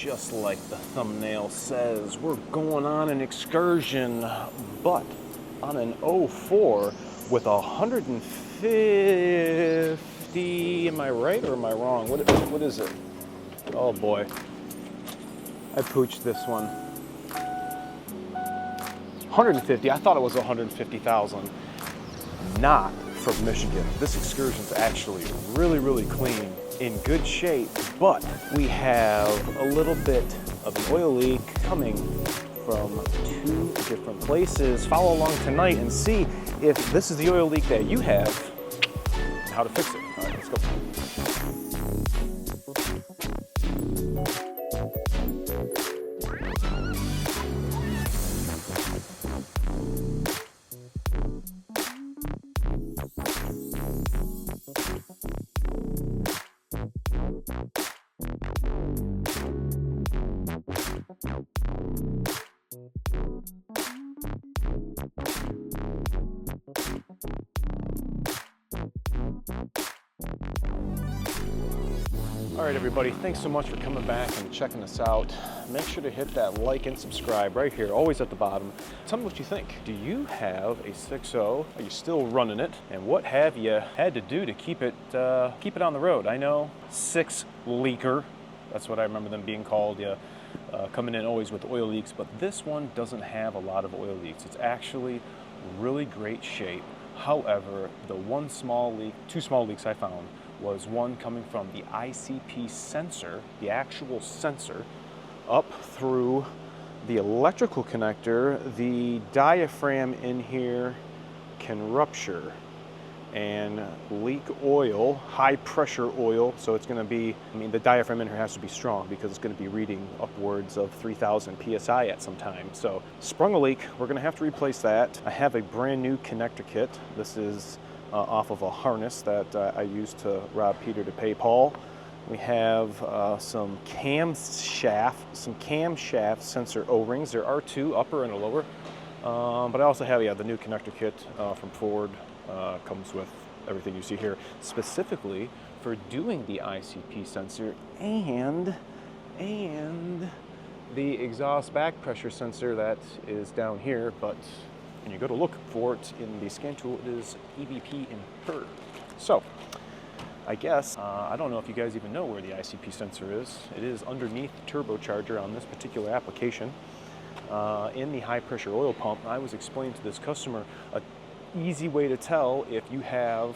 just like the thumbnail says, we're going on an excursion, but on an 04 with 150, am I right or am I wrong? What is it? Oh boy, I pooched this one. 150, I thought it was 150,000. Not from Michigan. This Excursion's actually really clean, in good shape, but we have a little bit of an oil leak coming from 2 different places. Follow along tonight and see if this is the oil leak that you have, how to fix it. All right, let's go. All right, everybody, thanks so much for coming back and checking us out. Make sure to hit that like and subscribe right here, always at the bottom. Tell me what you think. Do you have a 6.0? Are you still running it? And what have you had to do to keep it on the road? I know 6 leaker, that's what I remember them being called, coming in always with oil leaks, but this one doesn't have a lot of oil leaks. It's actually really great shape. However, the 2 small leaks I found was one coming from the ICP sensor, the actual sensor, up through the electrical connector. The diaphragm in here can rupture and leak oil, high pressure oil. So it's going to be, the diaphragm in here has to be strong because it's going to be reading upwards of 3,000 PSI at some time. So sprung a leak, we're going to have to replace that. I have a brand new connector kit. This is off of a harness that I used to rob Peter to pay Paul. We have some camshaft sensor O-rings. There are 2, upper and a lower. But I also have the new connector kit from Ford. Comes with everything you see here, specifically for doing the ICP sensor and the exhaust back pressure sensor that is down here, but when you go to look for it in the scan tool, it is EVP inferred. So I guess, I don't know if you guys even know where the ICP sensor is. It is underneath the turbocharger on this particular application. In the high pressure oil pump, I was explaining to this customer an easy way to tell if you have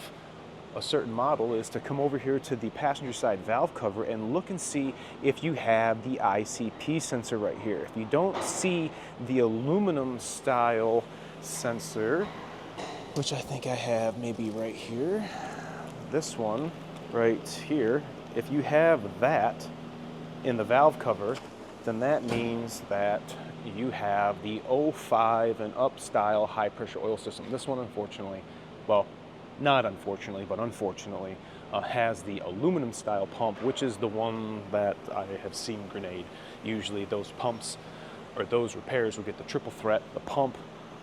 a certain model is to come over here to the passenger side valve cover and look and see if you have the ICP sensor right here. If you don't see the aluminum style sensor, which I think I have maybe right here, this one right here, if you have that in the valve cover, then that means that you have the 05 and up style high pressure oil system. This one, unfortunately, well, not unfortunately, but unfortunately, has the aluminum style pump, which is the one that I have seen grenade. Usually those pumps or those repairs will get the triple threat, the pump,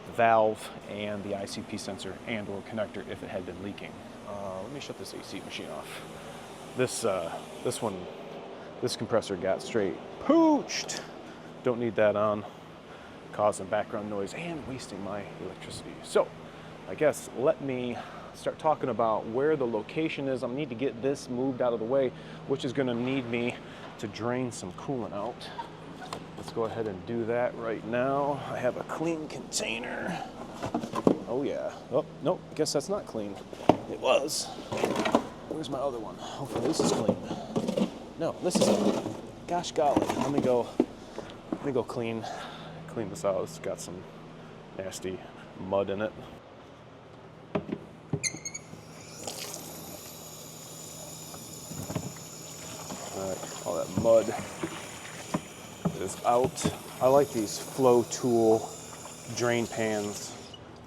the valve, and the ICP sensor and or connector if it had been leaking. Let me shut this AC machine off. This compressor got straight pooched. Don't need that on, causing background noise and wasting my electricity. So I guess let me start talking about where the location is. I need to get this moved out of the way, which is going to need me to drain some coolant out. Let's go ahead and do that right now. I have a clean container. Oh yeah. Oh, nope, I guess that's not clean. It was. Where's my other one? Hopefully this is clean. No, this isn't. Gosh golly. Let me go clean this out. It's got some nasty mud in it. All right, all that mud is out. I like these Flow Tool drain pans.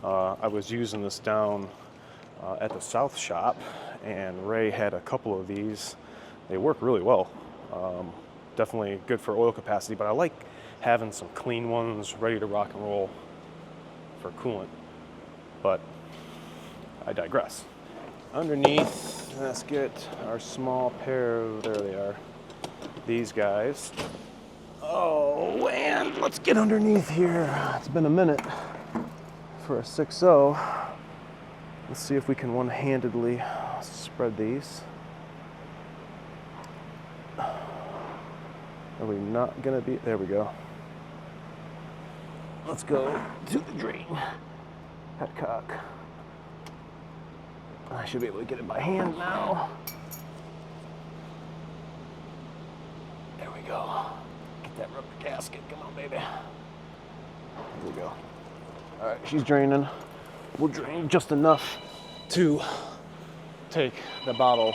I was using this down at the South shop, and Ray had a couple of these. They work really well. Definitely good for oil capacity, but I like having some clean ones ready to rock and roll for coolant. But I digress. Underneath, let's get our small pair of, there they are, these guys. Oh, and let's get underneath here. It's been a minute for a 6.0. Let's see if we can one-handedly spread these. Are we not gonna be, there we go. Let's go to the drain. Petcock. I should be able to get it by hand now. There we go. Get that rubber gasket, come on baby. There we go. All right, she's draining. We'll drain just enough to take the bottle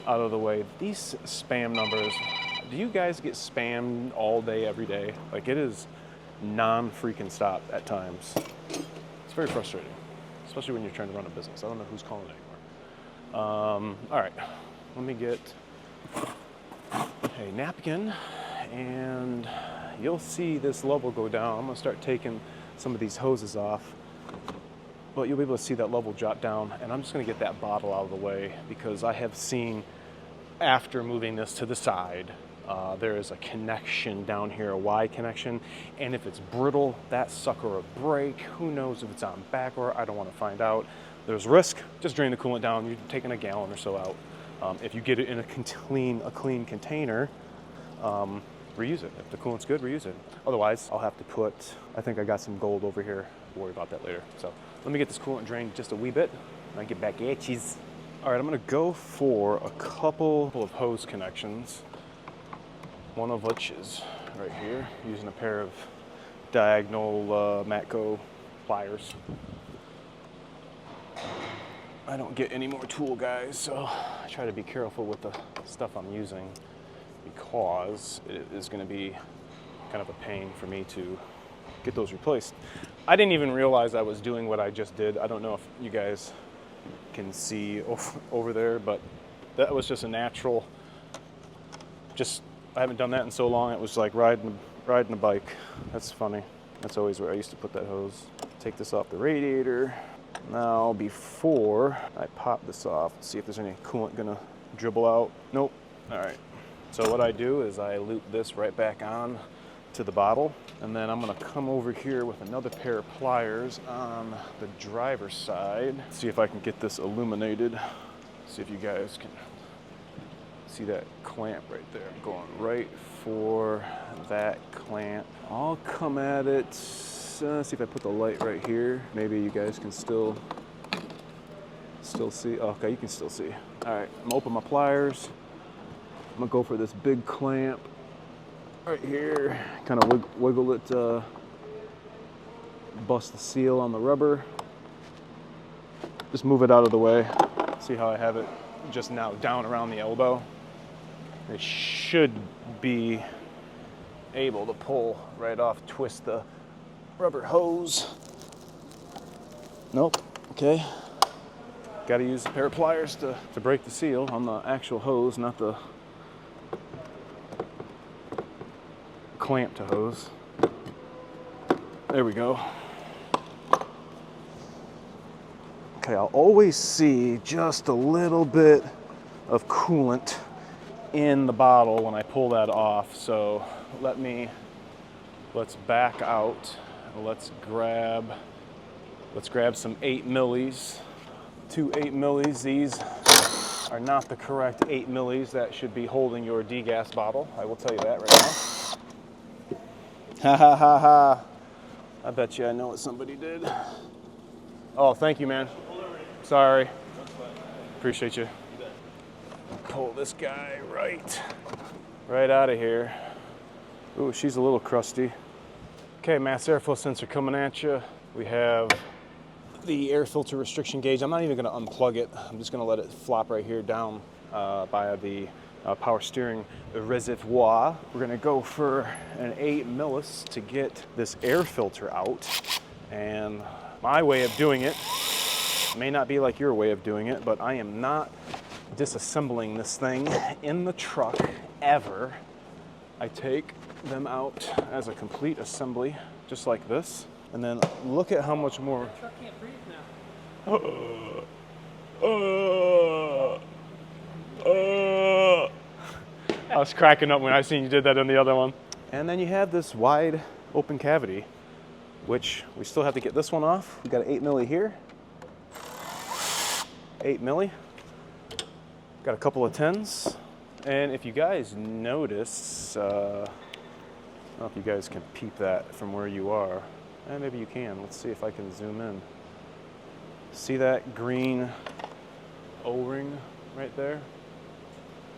out of the way. These spam numbers, do you guys get spammed all day, every day? Like, it is non-freaking stop at times. It's very frustrating, especially when you're trying to run a business. I don't know who's calling anymore. All right, let me get a napkin, and you'll see this level go down. I'm gonna start taking some of these hoses off, but you'll be able to see that level drop down, and I'm just gonna get that bottle out of the way because I have seen, after moving this to the side, there is a connection down here, a Y connection, and if it's brittle, that sucker will break. Who knows if it's on back or I don't want to find out. There's risk. Just drain the coolant down. You're taking a gallon or so out. If you get it in a clean container, reuse it. If the coolant's good, reuse it. Otherwise, I'll have to put, I think I got some gold over here. We'll worry about that later. So let me get this coolant drained just a wee bit, and I get back at you. All right, I'm gonna go for a couple of hose connections. One of which is right here, using a pair of diagonal Matco pliers. I don't get any more tool guys, so I try to be careful with the stuff I'm using because it is gonna be kind of a pain for me to get those replaced. I didn't even realize I was doing what I just did. I don't know if you guys can see over there, but that was just a natural, I haven't done that in so long. It was like riding a bike. That's funny. That's always where I used to put that hose. Take this off the radiator. Now, before I pop this off, see if there's any coolant gonna dribble out. Nope. All right. So what I do is I loop this right back on to the bottle, and then I'm gonna come over here with another pair of pliers on the driver's side. See if I can get this illuminated. See if you guys can see that clamp right there. I'm going right for that clamp. I'll come at it, see if I put the light right here. Maybe you guys can still see. Oh, okay, you can still see. All right, I'm gonna open my pliers. I'm gonna go for this big clamp right here. Kind of wiggle it, bust the seal on the rubber. Just move it out of the way. See how I have it just now down around the elbow? It should be able to pull right off, twist the rubber hose. Nope, okay. Got to use a pair of pliers to break the seal on the actual hose, not the clamp to hose. There we go. Okay, I'll always see just a little bit of coolant in the bottle when I pull that off. So let's back out. Let's grab some 8 millis. 2 8 millis. These are not the correct 8 millis that should be holding your degas bottle. I will tell you that right now. Ha ha ha ha. I bet you I know what somebody did. Oh, thank you, man. Sorry. Appreciate you. Pull this guy right out of here. Ooh, she's a little crusty. Okay, mass airflow sensor coming at you. We have the air filter restriction gauge. I'm not even gonna unplug it. I'm just gonna let it flop right here down by the power steering reservoir. We're gonna go for an 8 millis to get this air filter out. And my way of doing it may not be like your way of doing it, but I am not disassembling this thing in the truck ever. I take them out as a complete assembly, just like this. And then look at how much more. The truck can't breathe now. I was cracking up when I seen you did that on the other one. And then you have this wide open cavity, which we still have to get this one off. We got an 8 milli here, 8 milli. Got a couple of 10s. And if you guys notice, I don't know if you guys can peep that from where you are. And maybe you can. Let's see if I can zoom in. See that green O-ring right there?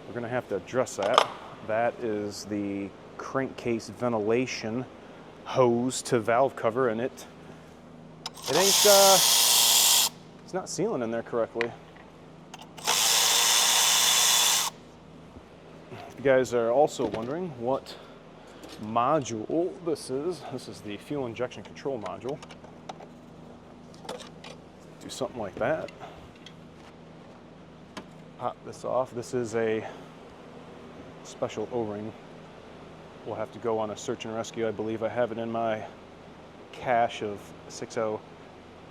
We're gonna have to address that. That is the crankcase ventilation hose to valve cover, and it ain't, it's not sealing in there correctly. If you guys are also wondering what module this is the fuel injection control module. Do something like that. Pop this off. This is a special O-ring. We'll have to go on a search and rescue. I believe I have it in my cache of 6.0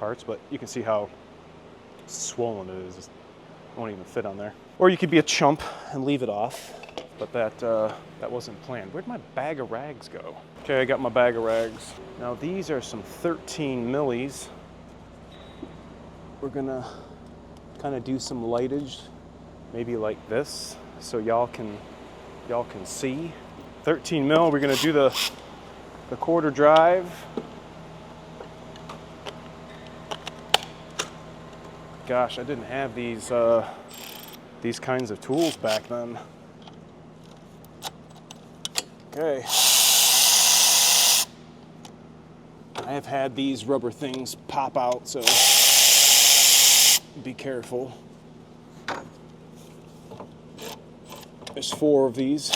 parts, but you can see how swollen it is. It won't even fit on there. Or you could be a chump and leave it off, but that wasn't planned. Where'd my bag of rags go? Okay, I got my bag of rags. Now these are some 13 millis. We're gonna kind of do some lightage, maybe like this, so y'all can see. 13 mil, we're gonna do the quarter drive. Gosh, I didn't have these kinds of tools back then. Okay. I have had these rubber things pop out, so be careful. There's 4 of these.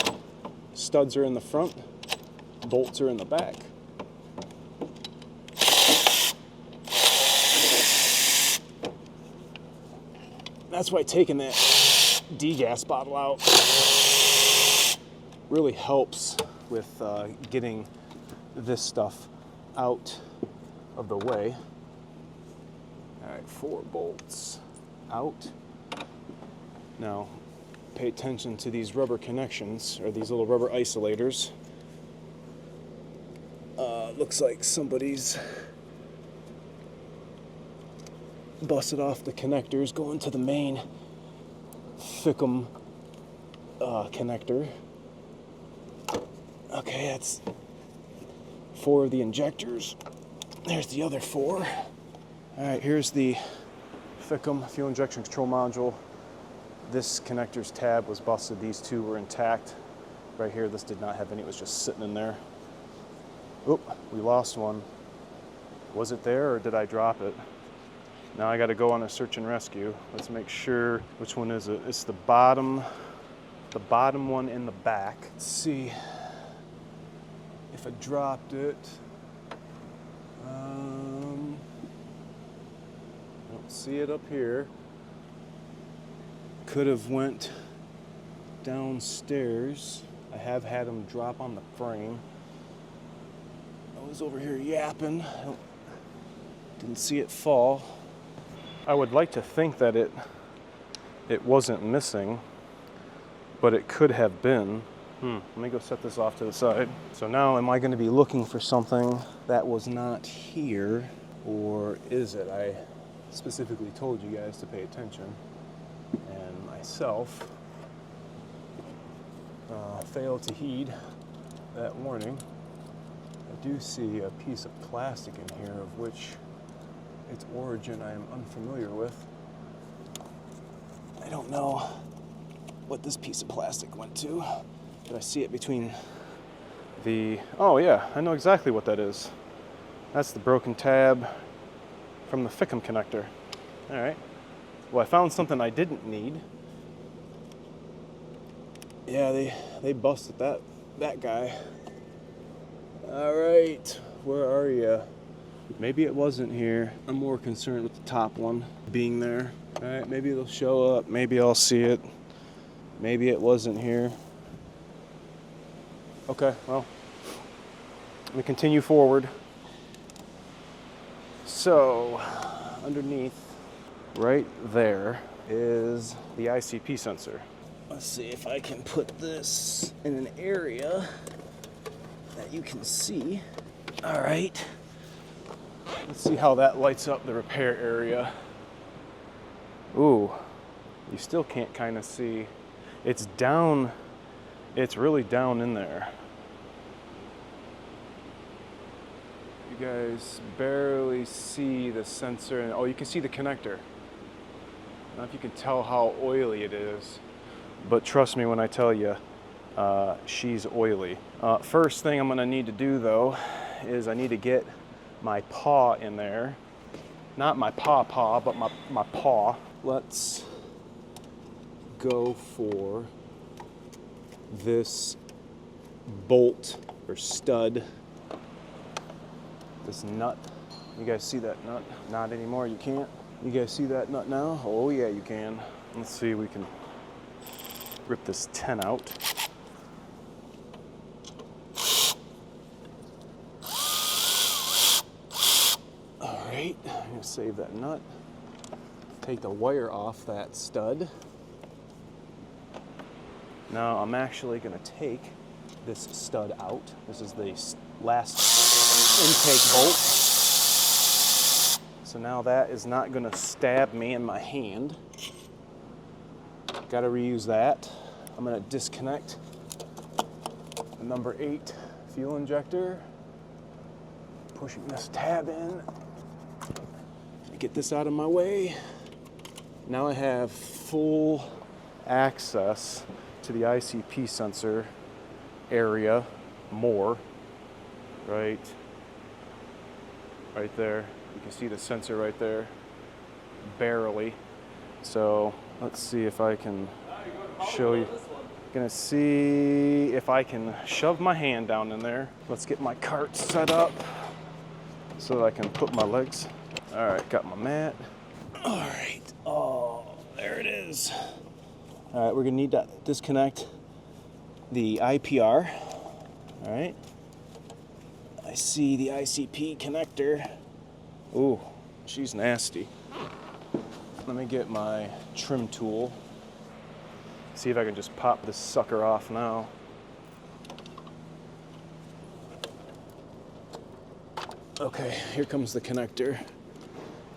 Studs are in the front, bolts are in the back. That's why taking that degas bottle out really helps with getting this stuff out of the way. All right, 4 bolts out. Now, pay attention to these rubber connections, or these little rubber isolators. Looks like somebody's busted off the connectors going to the main FICM connector. Okay, that's 4 of the injectors. There's the other 4. All right, here's the FICM fuel injection control module. This connector's tab was busted. These 2 were intact. Right here, this did not have any. It was just sitting in there. Oop, we lost one. Was it there or did I drop it? Now I got to go on a search and rescue. Let's make sure, which one is it? It's the bottom one in the back. Let's see if I dropped it. I don't see it up here. Could have went downstairs. I have had them drop on the frame. I was over here yapping. Didn't see it fall. I would like to think that it wasn't missing, but it could have been. Let me go set this off to the side. So now am I going to be looking for something that was not here, or is it? I specifically told you guys to pay attention, and myself failed to heed that warning. I do see a piece of plastic in here of which its origin I am unfamiliar with. I don't know what this piece of plastic went to, but I see it between the... Oh yeah, I know exactly what that is. That's the broken tab from the FICM connector. All right. Well, I found something I didn't need. Yeah, they busted that guy. All right, where are you? Maybe it wasn't here. I'm more concerned with the top one being there. All right, maybe it'll show up. Maybe I'll see it. Maybe it wasn't here. Okay, well, let me continue forward. So, underneath, right there, is the ICP sensor. Let's see if I can put this in an area that you can see. All right. Let's see how that lights up the repair area. Ooh, you still can't kind of see. It's down, it's really down in there. You guys barely see the sensor, and oh, you can see the connector. I don't know if you can tell how oily it is, but trust me when I tell you, she's oily. First thing I'm gonna need to do though, is I need to get my paw in there. Not my paw, but my paw. Let's go for this bolt or stud, this nut. You guys see that nut? Not anymore, you can't. You guys see that nut now? Oh yeah, you can. Let's see if we can rip this 10 out. All right, I'm gonna save that nut. Take the wire off that stud. Now I'm actually gonna take this stud out. This is the last intake bolt. So now that is not gonna stab me in my hand. Gotta reuse that. I'm gonna disconnect the number 8 fuel injector. Pushing this tab in. Get this out of my way. Now I have full access to the ICP sensor area more, right there. You can see the sensor right there, barely. So let's see if I can show you. Gonna see if I can shove my hand down in there. Let's get my cart set up so that I can put my legs. All right, got my mat. All right, oh, there it is. All right, we're gonna need to disconnect the IPR. All right, I see the ICP connector. Ooh, she's nasty. Let me get my trim tool. See if I can just pop this sucker off now. Okay, here comes the connector.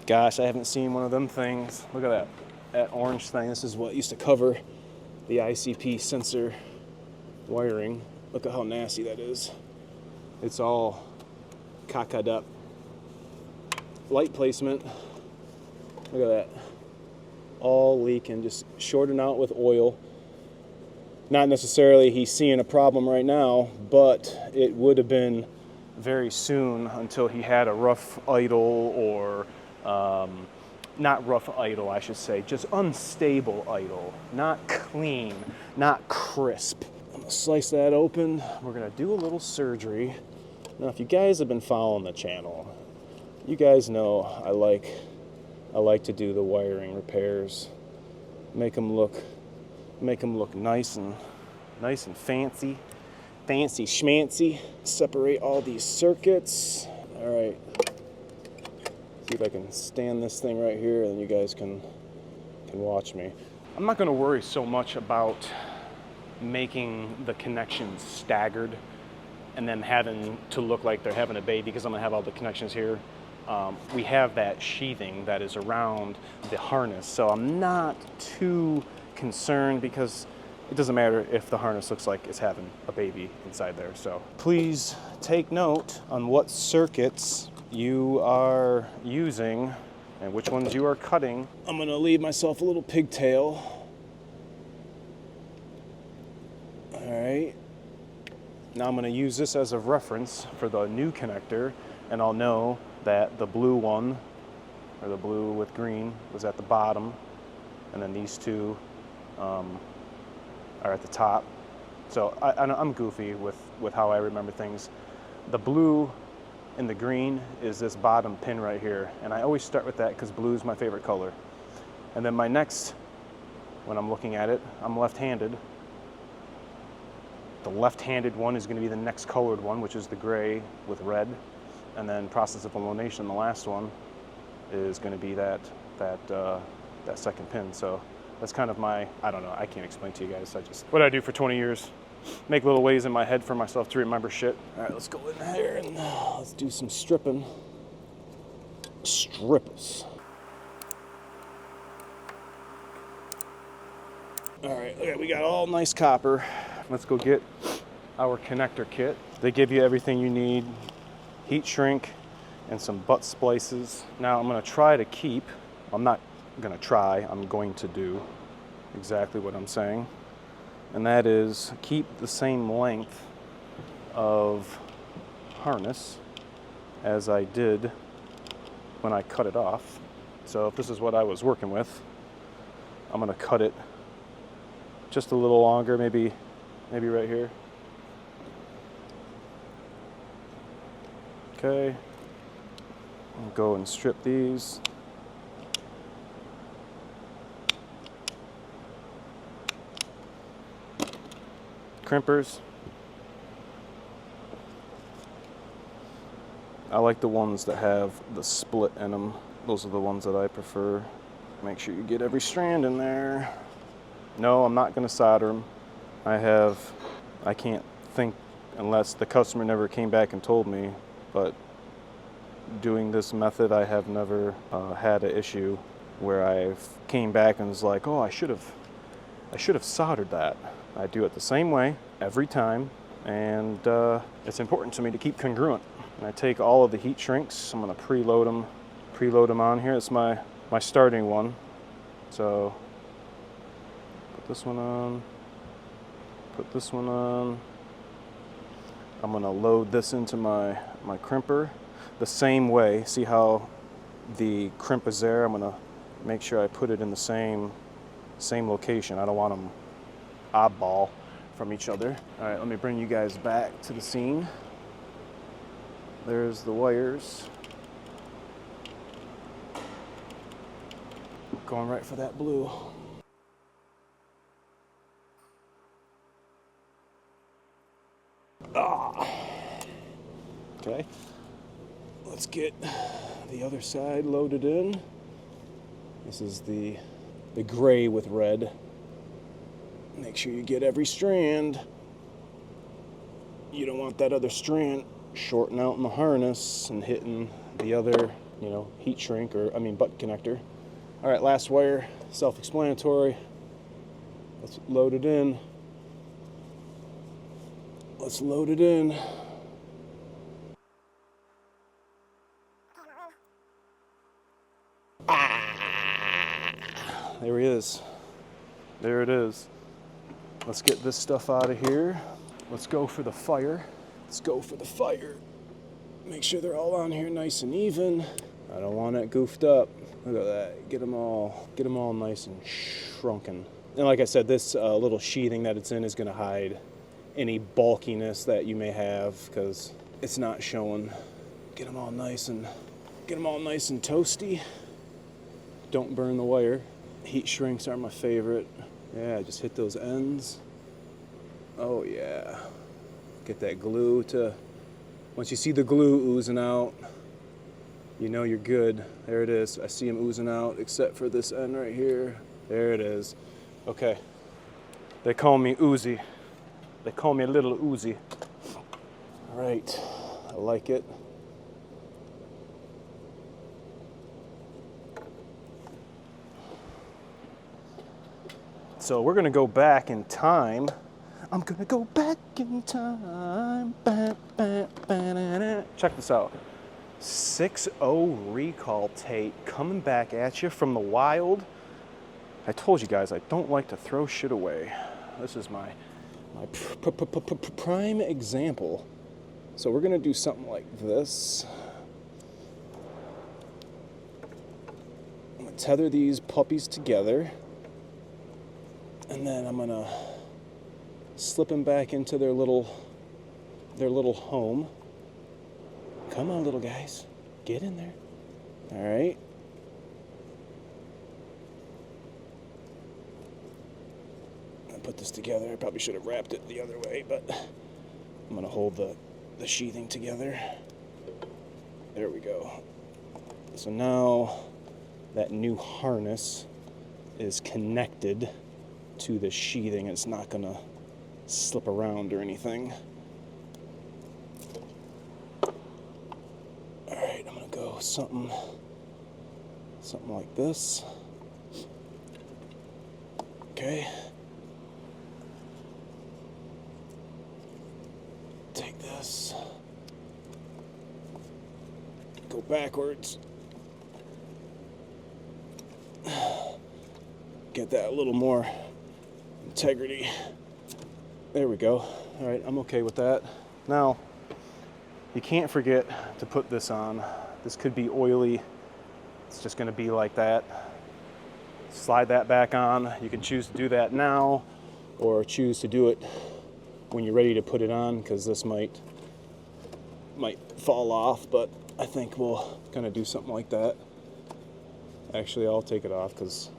Gosh, I haven't seen one of them things. Look at that orange thing. This is what used to cover the ICP sensor wiring. Look at how nasty that is. It's all cocked up. Light placement. Look at that. All leaking, just shorting out with oil. Not necessarily he's seeing a problem right now, but it would have been very soon until he had a rough idle or not rough idle, I should say, just unstable idle, not clean, not crisp. I'm gonna slice that open. We're gonna do a little surgery. Now, if you guys have been following the channel, you guys know I like to do the wiring repairs, make them look nice and fancy schmancy. Separate all these circuits. All right. See if I can stand this thing right here, and you guys can watch me. I'm not going to worry so much about making the connections staggered and then having to look like they're having a baby, because I'm going to have all the connections here. We have that sheathing that is around the harness, so I'm not too concerned, because it doesn't matter if the harness looks like it's having a baby inside there. So please take note on what circuits you are using and which ones you are cutting. I'm gonna leave myself a little pigtail. All right. Now I'm gonna use this as a reference for the new connector, and I'll know that the blue one, or the blue with green, was at the bottom, and then these two are at the top. So I'm goofy with how I remember things. The blue and the green is this bottom pin right here, and I always start with that because blue is my favorite color. And then my next, when I'm looking at it, I'm left-handed. The left-handed one is going to be the next colored one, which is the gray with red. And then process of elimination, the last one, is going to be that second pin. So that's kind of my, I don't know, I can't explain to you guys. What I do for 20 years, make little ways in my head for myself to remember shit. All right, let's go in here and let's do some stripping. Strippers. All right, okay, we got all nice copper. Let's go get our connector kit. They give you everything you need, heat shrink, and some butt splices. Now I'm gonna try to keep, I'm not gonna try, I'm going to do exactly what I'm saying. And that is keep the same length of harness as I did when I cut it off. So if this is what I was working with, I'm gonna cut it just a little longer, maybe right here. Okay, I'll go and strip these. Crimpers. I like the ones that have the split in them. Those are the ones that I prefer. Make sure you get every strand in there. No, I'm not gonna solder them. I can't think unless the customer never came back and told me, but doing this method, I have never had an issue where I've came back and was like, oh, I should have soldered that. I do it the same way every time, and it's important to me to keep congruent. And I take all of the heat shrinks. I'm gonna preload them on here. It's my starting one. So put this one on, put this one on. I'm gonna load this into my crimper the same way. See how the crimp is there? I'm gonna make sure I put it in the same location. I don't want them oddball from each other. All right, let me bring you guys back to the scene. There's the wires. Going right for that blue. Okay, let's get the other side loaded in. This is the gray with red. Make sure you get every strand. You don't want that other strand shorting out in the harness and hitting the other, heat shrink butt connector. All right, last wire, self-explanatory. Let's load it in. Let's load it in. There he is. There it is. Let's get this stuff out of here. Let's go for the fire. Let's go for the fire. Make sure they're all on here nice and even. I don't want it goofed up. Look at that. Get them all nice and shrunken. And like I said, this little sheathing that it's in is gonna hide any bulkiness that you may have because it's not showing. Get them all nice and toasty. Don't burn the wire. Heat shrinks are my favorite. Yeah, just hit those ends. Oh yeah. Get that glue to, once you see the glue oozing out, you know you're good. There it is. I see them oozing out except for this end right here. There it is. Okay. They call me Oozy. They call me a little Oozy. All right. I like it. So we're gonna go back in time. I'm gonna go back in time. Check this out. 6.0 recall tape coming back at you from the wild. I told you guys I don't like to throw shit away. This is my prime example. So we're gonna do something like this. I'm gonna tether these puppies together. And then I'm gonna slip them back into their little home. Come on, little guys, get in there. All right. I put this together. I probably should have wrapped it the other way, but I'm gonna hold the sheathing together. There we go. So now that new harness is connected to the sheathing. It's not gonna slip around or anything. Alright, I'm gonna go something like this. Okay. Take this. Go backwards. Get that a little more integrity. There we go. All right, I'm okay with that. Now, you can't forget to put this on. This could be oily. It's just gonna be like that. Slide that back on. You can choose to do that now or choose to do it when you're ready to put it on, because this might fall off, but I think we'll kind of do something like that. Actually, I'll take it off because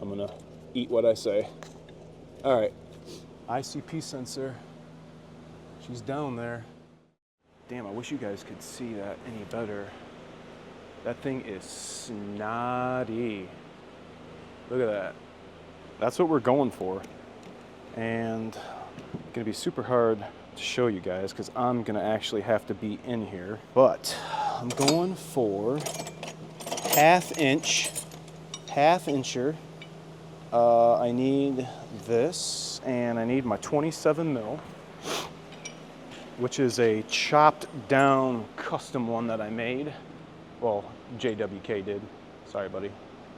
I'm gonna eat what I say. All right, ICP sensor, she's down there. Damn, I wish you guys could see that any better. That thing is snotty. Look at that. That's what we're going for. And it's gonna be super hard to show you guys because I'm gonna actually have to be in here. But I'm going for half incher. I need this, and I need my 27 mil, which is a chopped down custom one that I made. Well, JWK did. Sorry, buddy.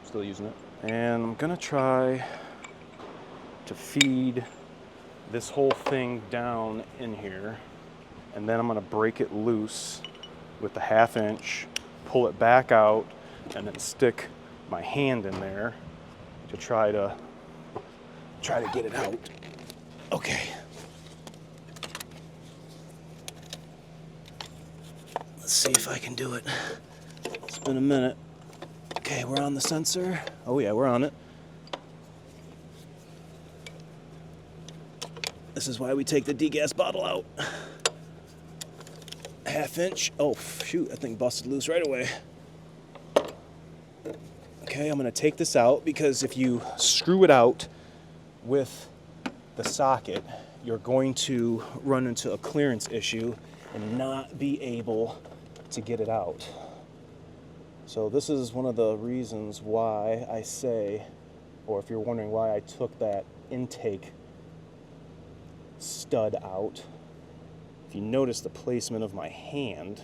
Still using it. And I'm gonna try to feed this whole thing down in here, and then I'm gonna break it loose with the half inch, pull it back out, and then stick my hand in there to try to get it out. Okay. Let's see if I can do it. It's been a minute. Okay, we're on the sensor. Oh yeah, we're on it. This is why we take the degas bottle out. Half inch. Oh shoot, that thing busted loose right away. Okay, I'm gonna take this out because if you screw it out with the socket, you're going to run into a clearance issue and not be able to get it out. So this is one of the reasons why I say, or if you're wondering why I took that intake stud out, if you notice the placement of my hand,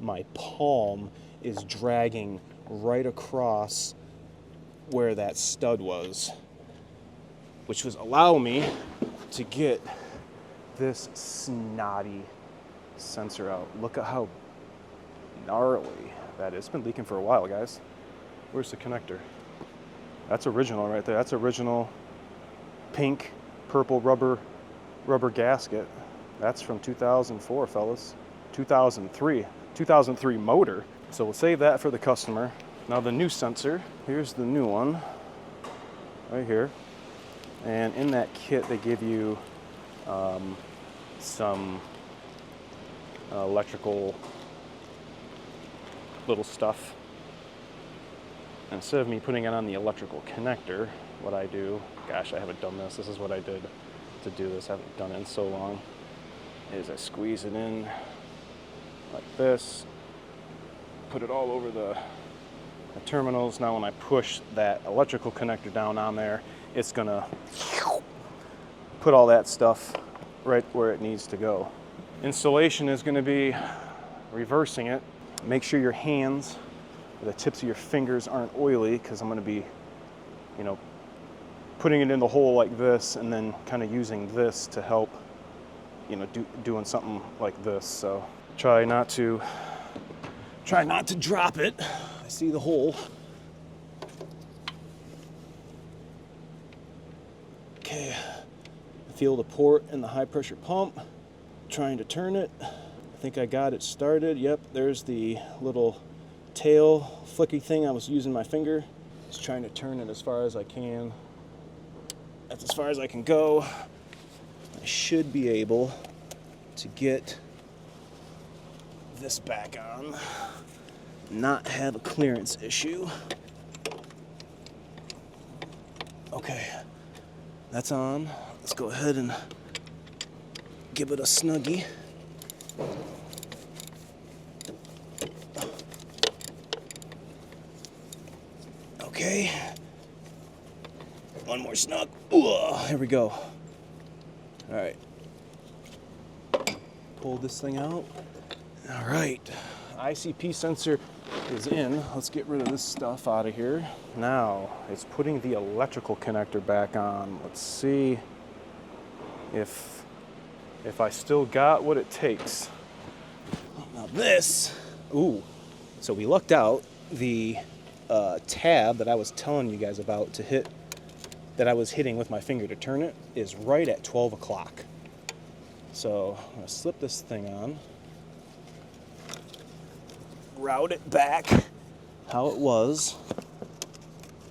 my palm is dragging right across where that stud was, which was allow me to get this snotty sensor out. Look at how gnarly that is. It's been leaking for a while, guys. Where's the connector? That's original right there. That's original pink, purple rubber gasket. That's from 2004, fellas. 2003 motor. So we'll save that for the customer. Now the new sensor, here's the new one, right here. And in that kit, they give you some electrical little stuff. And instead of me putting it on the electrical connector, what I do, gosh, I haven't done this. This is what I did to do this. I haven't done it in so long. Is I squeeze it in like this, put it all over the terminals. Now when I push that electrical connector down on there, it's gonna put all that stuff right where it needs to go. Installation is gonna be reversing it. Make sure your hands, the tips of your fingers aren't oily, because I'm gonna be, you know, putting it in the hole like this and then kind of using this to help, you know, doing something like this. So try not to drop it. I see the hole. Okay, I feel the port in the high pressure pump. Trying to turn it. I think I got it started. Yep, there's the little tail flicky thing. I was using my finger. Just trying to turn it as far as I can. That's as far as I can go. I should be able to get this back on, not have a clearance issue. Okay, that's on. Let's go ahead and give it a snuggie. Okay. One more snug. Ooh, here we go. All right. Pull this thing out. All right. ICP sensor is in. Let's get rid of this stuff out of here. Now it's putting the electrical connector back on. Let's see if I still got what it takes. Now this, ooh, so we lucked out. The tab that I was telling you guys about to hit, that I was hitting with my finger to turn it, is right at 12 o'clock. So I'm gonna slip this thing on, route it back how it was.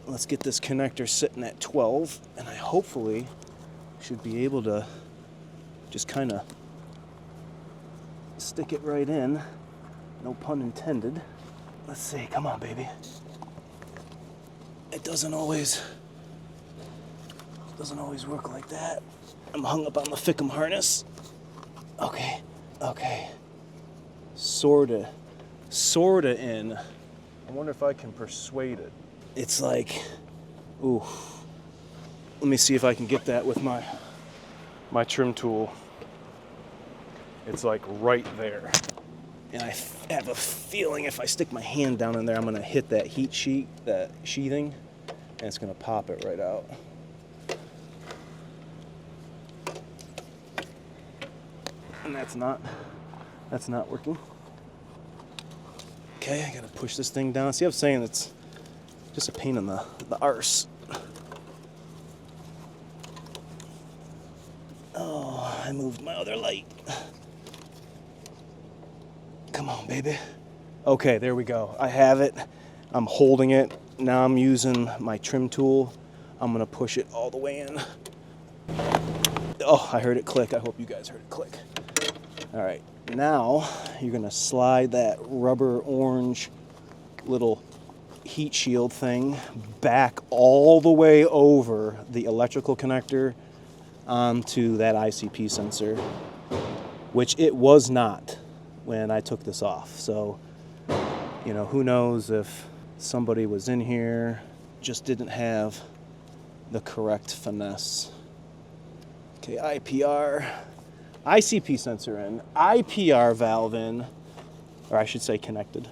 Let's get this connector sitting at 12, and I hopefully should be able to just kind of stick it right in. No pun intended. Let's see, come on, baby. It doesn't always work like that. I'm hung up on the FICM harness. Okay. Sorta in. I wonder if I can persuade it. It's like, ooh. Let me see if I can get that with My trim tool. It's like right there. and I have a feeling if I stick my hand down in there, I'm gonna hit that that sheathing, and it's gonna pop it right out. And that's not working. Okay, I gotta push this thing down. See, I'm saying it's just a pain in the arse. Oh, I moved my other light. Come on, baby. Okay, there we go. I have it. I'm holding it. Now I'm using my trim tool. I'm gonna push it all the way in. Oh, I heard it click. I hope you guys heard it click. All right, now you're gonna slide that rubber orange little heat shield thing back all the way over the electrical connector onto that ICP sensor, which it was not when I took this off. So, you know, who knows if somebody was in here, just didn't have the correct finesse. Okay, ICP sensor in, IPR valve in, or I should say connected.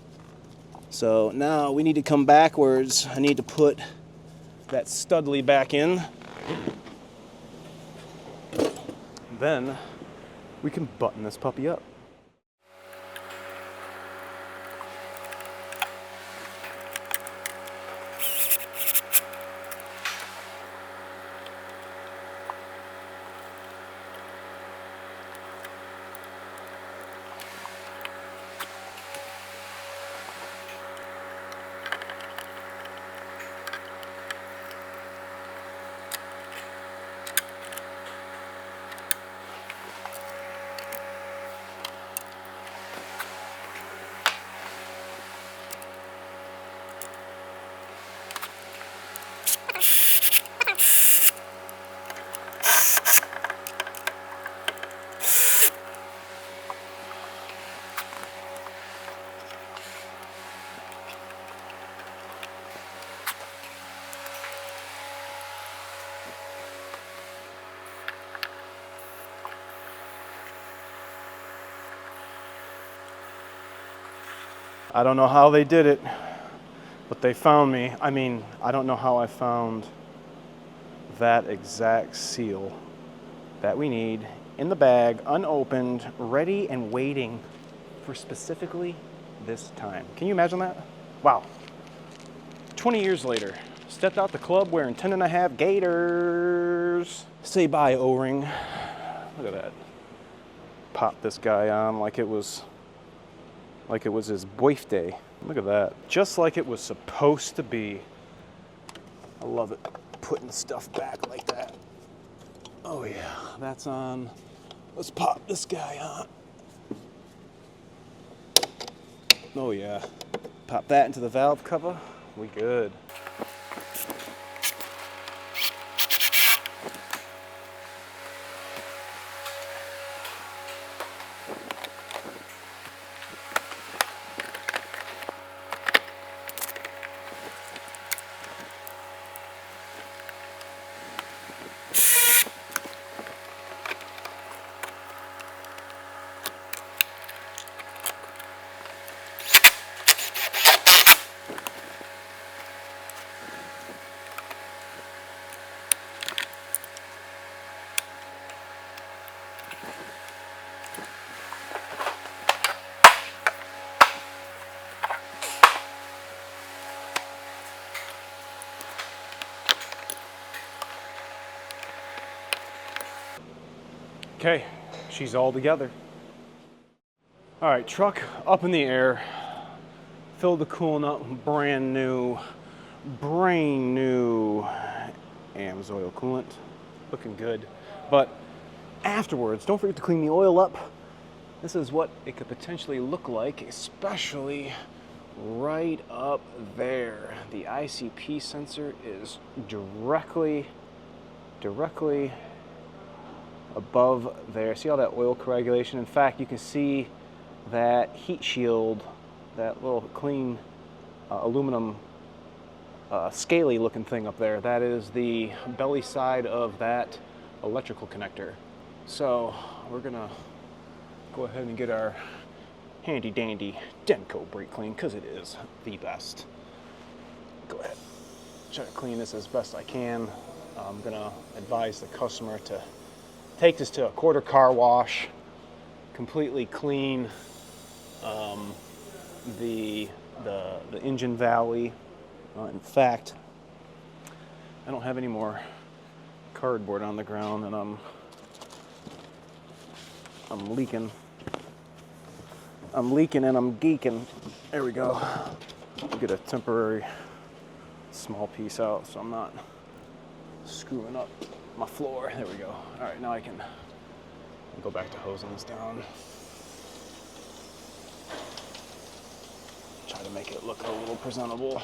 So now we need to come backwards. I need to put that Studley back in. Then we can button this puppy up. I don't know how they did it, but they found me. I mean, I don't know how I found that exact seal that we need in the bag, unopened, ready and waiting for specifically this time. Can you imagine that? Wow. 20 years later, stepped out the club wearing 10.5 gaiters. Say bye, O-ring. Look at that. Pop this guy on like it was his birthday. Look at that. Just like it was supposed to be. I love it. Putting stuff back like that. Oh yeah, that's on. Let's pop this guy on. Oh yeah. Pop that into the valve cover. We good. Okay, she's all together. All right, truck up in the air. Filled the coolant up, brand new Amsoil coolant. Looking good. But afterwards, don't forget to clean the oil up. This is what it could potentially look like, especially right up there. The ICP sensor is directly above there. See all that oil coagulation? In fact, you can see that heat shield, that little clean aluminum scaly looking thing up there. That is the belly side of that electrical connector. So we're gonna go ahead and get our handy dandy Denko brake clean, because it is the best. Go ahead, try to clean this as best I can. I'm gonna advise the customer to take this to a quarter car wash, completely clean the engine valley. In fact, I don't have any more cardboard on the ground, and I'm leaking. I'm leaking and I'm geeking. There we go. I'll get a temporary small piece out so I'm not screwing up my floor. There we go. All right, now I can go back to hosing this down. Try to make it look a little presentable.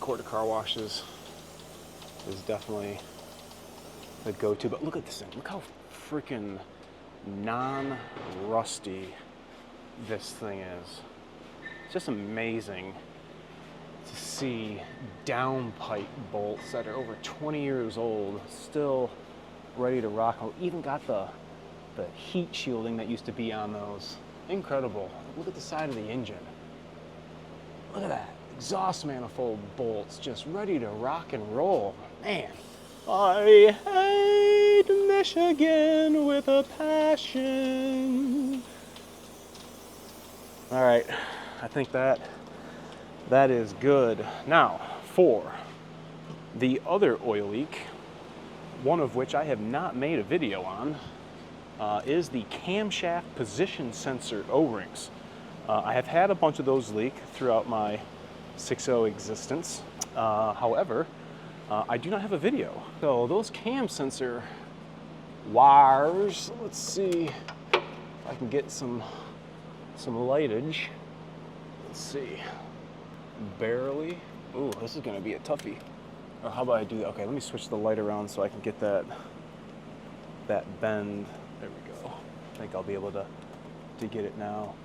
Quarter car washes is definitely the go-to, but look at this thing. Look how freaking non-rusty this thing is. It's just amazing to see downpipe bolts that are over 20 years old, still ready to rock. Even got the heat shielding that used to be on those. Incredible. Look at the side of the engine. Look at that. Exhaust manifold bolts just ready to rock and roll. Man, I hate Michigan with a passion. All right, I think that is good. Now, for the other oil leak, one of which I have not made a video on, is the camshaft position sensor O-rings. I have had a bunch of those leak throughout my 6.0 existence. However, I do not have a video. So those cam sensor wires, let's see if I can get some lightage. Let's see, barely. Ooh, this is gonna be a toughie. Or how about I do that? Okay, let me switch the light around so I can get that bend. There we go. I think I'll be able to get it now.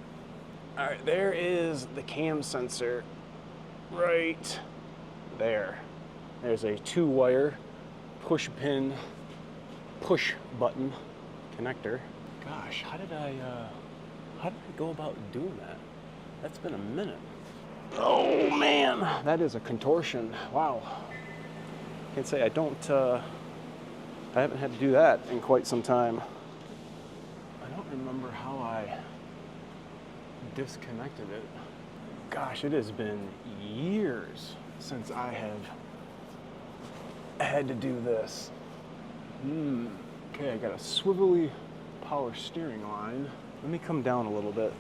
All right, there is the cam sensor right there. There's a 2-wire push pin, push button connector. Gosh, how did I go about doing that? That's been a minute. Oh man, that is a contortion. Wow. Can't say I haven't had to do that in quite some time. I don't remember how I disconnected it. Gosh, it has been years since I have had to do this. Okay, I got a swivelly power steering line. Let me come down a little bit.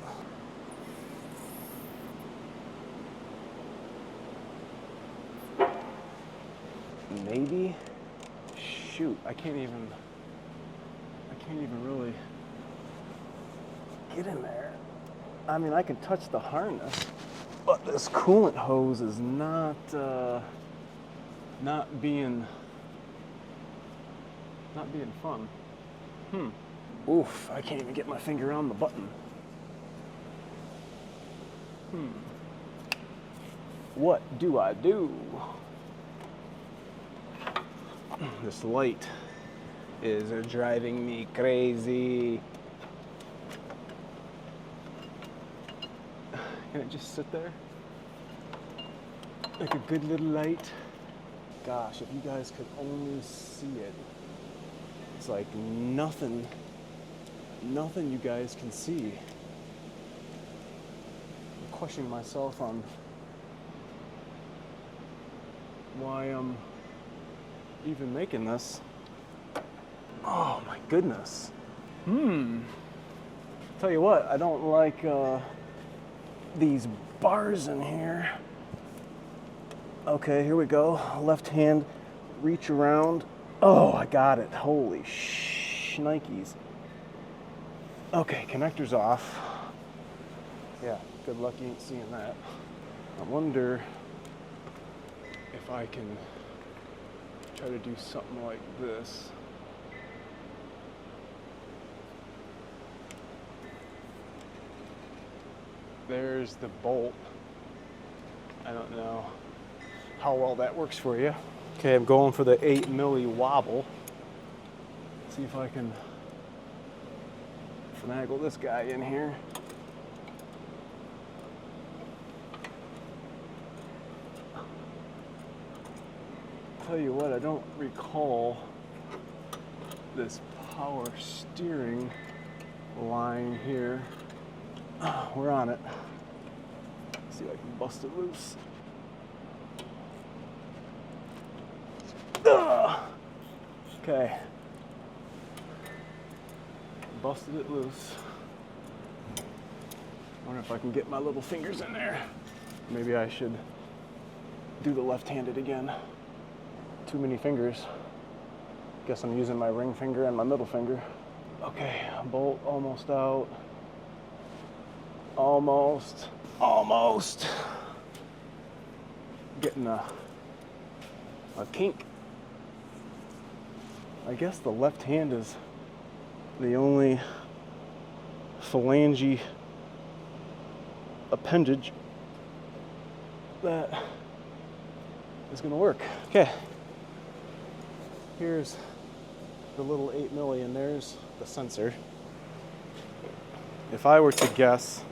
Maybe? Shoot, I can't even really get in there. I mean, I can touch the harness, but this coolant hose is not being fun. Oof, I can't even get my finger on the button. What do I do? This light is driving me crazy. Can it just sit there? Like a good little light? Gosh, if you guys could only see it. It's like nothing you guys can see. I'm questioning myself on why I'm even making this. Oh my goodness. Tell you what, I don't like these bars in here. Okay, here we go. Left hand, reach around. Oh, I got it. Holy shnikes. Okay, connector's off. Yeah, good luck you ain't seeing that. I wonder if I can try to do something like this. There's the bolt. I don't know how well that works for you. Okay, I'm going for the 8 milli wobble. See if I can finagle this guy in here. Tell you what, I don't recall this power steering line here. We're on it. Let's see if I can bust it loose. Okay. Busted it loose. Wonder if I can get my little fingers in there. Maybe I should do the left-handed again. Too many fingers. Guess I'm using my ring finger and my middle finger. Okay, bolt almost out. Almost. Getting a kink. I guess the left hand is the only phalange appendage that is going to work. Okay. Here's the little 8 milli, and there's the sensor. If I were to guess,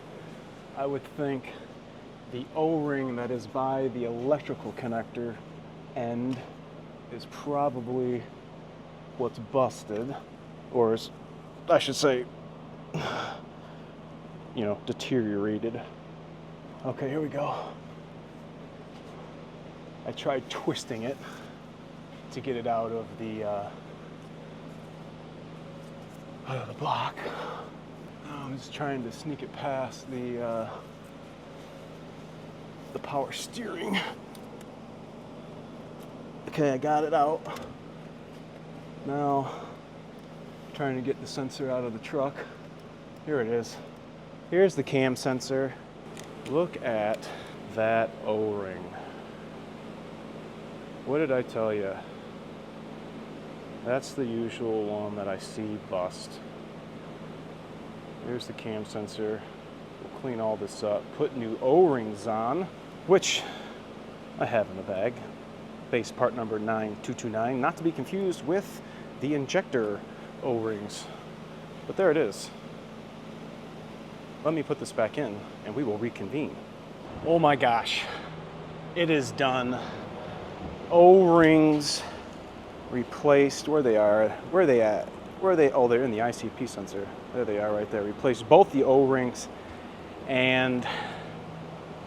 I would think the O-ring that is by the electrical connector end is probably what's busted, or is, I should say, deteriorated. Okay, here we go. I tried twisting it to get it out of the block. I'm just trying to sneak it past the power steering. Okay, I got it out. Now, trying to get the sensor out of the truck. Here it is. Here's the cam sensor. Look at that O-ring. What did I tell you? That's the usual one that I see bust. Here's the cam sensor. We'll clean all this up, put new O-rings on, which I have in the bag. Base part number 9229, not to be confused with the injector O-rings. But there it is. Let me put this back in and we will reconvene. Oh my gosh, it is done. O-rings replaced. Where they are? Where are they at? Where are they? Oh, they're in the ICP sensor. There they are right there. Replaced both the O-rings, and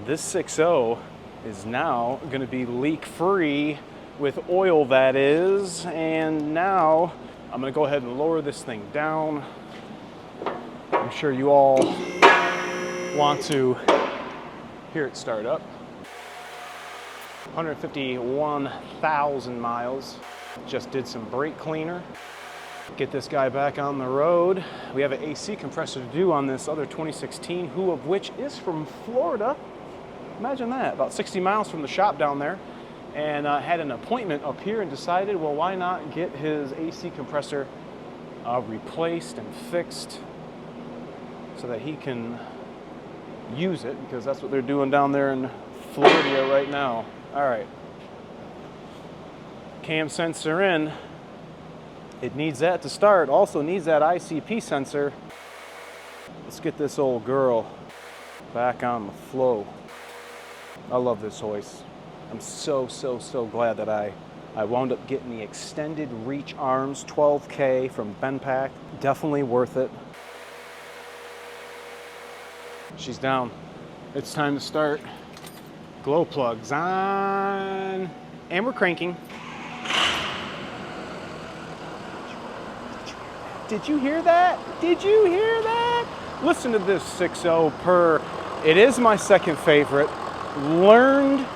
this 6.0 is now going to be leak-free with oil, that is. And now I'm going to go ahead and lower this thing down. I'm sure you all want to hear it start up. 151,000 miles. Just did some brake cleaner. Get this guy back on the road. We have an AC compressor to do on this other 2016, who of which is from Florida. Imagine that, about 60 miles from the shop down there. And had an appointment up here and decided, well, why not get his AC compressor replaced and fixed so that he can use it, because that's what they're doing down there in Florida right now. All right. Cam sensor in. It needs that to start. Also needs that ICP sensor. Let's get this old girl back on the flow. I love this hoist. I'm so glad that I wound up getting the extended reach arms 12K from Benpack. Definitely worth it. She's down. It's time to start. Glow plugs on. And we're cranking. Did you hear that? Did you hear that? Listen to this 6.0 purr. It is my second favorite. Learned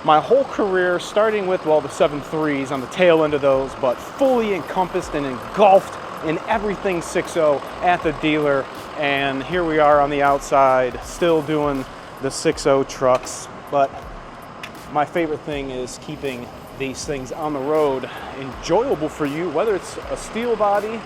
my whole career, starting with, well, the 7.3s on the tail end of those, but fully encompassed and engulfed in everything 6.0 at the dealer. And here we are on the outside, still doing the 6.0 trucks. But my favorite thing is keeping these things on the road enjoyable for you, whether it's a steel body,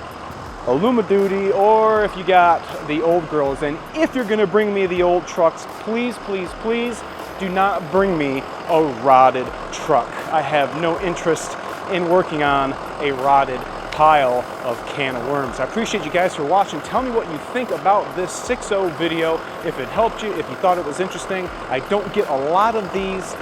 a Superduty, or if you got the old girls. And if you're gonna bring me the old trucks, please, please, please do not bring me a rotted truck. I have no interest in working on a rotted pile of can of worms. I appreciate you guys for watching. Tell me what you think about this 6.0 video, if it helped you, if you thought it was interesting. I don't get a lot of these,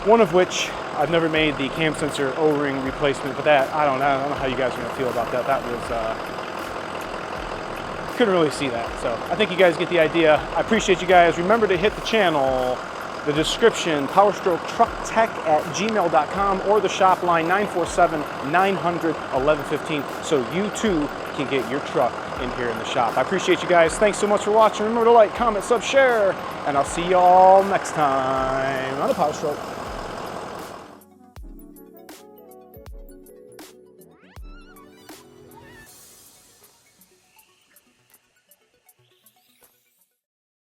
one of which I've never made the cam sensor O-ring replacement, but that, I don't know how you guys are gonna feel about that. That was, couldn't really see that. So I think you guys get the idea. I appreciate you guys. Remember to hit the channel, the description, powerstroke.trucktech@gmail.com, or the shop line 947-900-1115, so you too can get your truck in here in the shop. I appreciate you guys. Thanks so much for watching. Remember to like, comment, sub, share, and I'll see y'all next time on the Power Stroke.